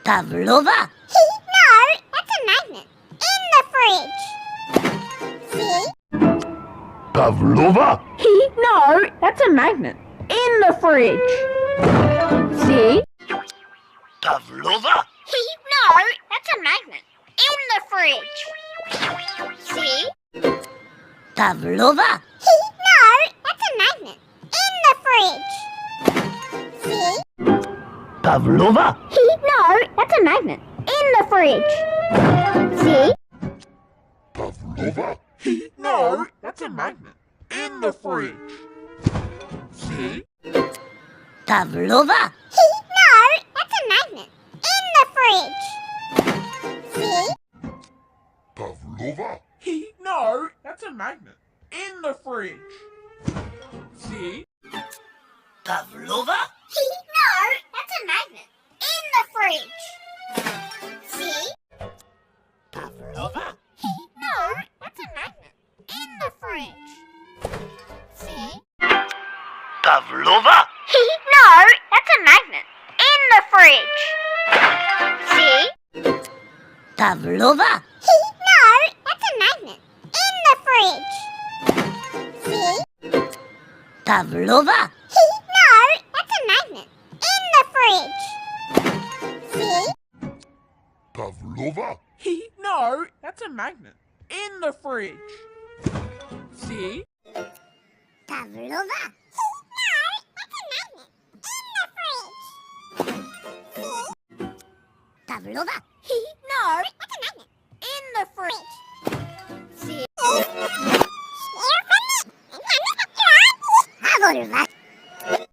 Pavlova. No, that's a magnet. In the fridge. See? Pavlova? No, that's a magnet. In the fridge. See? Pavlova? No, that's a magnet. In the fridge. See? Pavlova. No, that's a magnet. In the fridge. See? Pavlova? No, that's a magnet. In the fridge. See? Pavlova? No, that's a magnet. In the fridge. See? Pavlova. No, that's a magnet. In the fridge. See? Pavlova? No, that's a magnet. In the fridge. See? Pavlova. No, that's a magnet. In the fridge. See? Pavlova. No, that's a magnet. In the fridge. See? Pavlova? No, that's a magnet. In the fridge. See? Pavlova. No, that's a magnet. In the fridge. See? Pavlova. No, that's a magnet. In the fridge. See? Pavlova? No, that's a magnet. In the fridge. See? Pavlova. No, that's a magnet. In the fridge. See? Pavlova. No,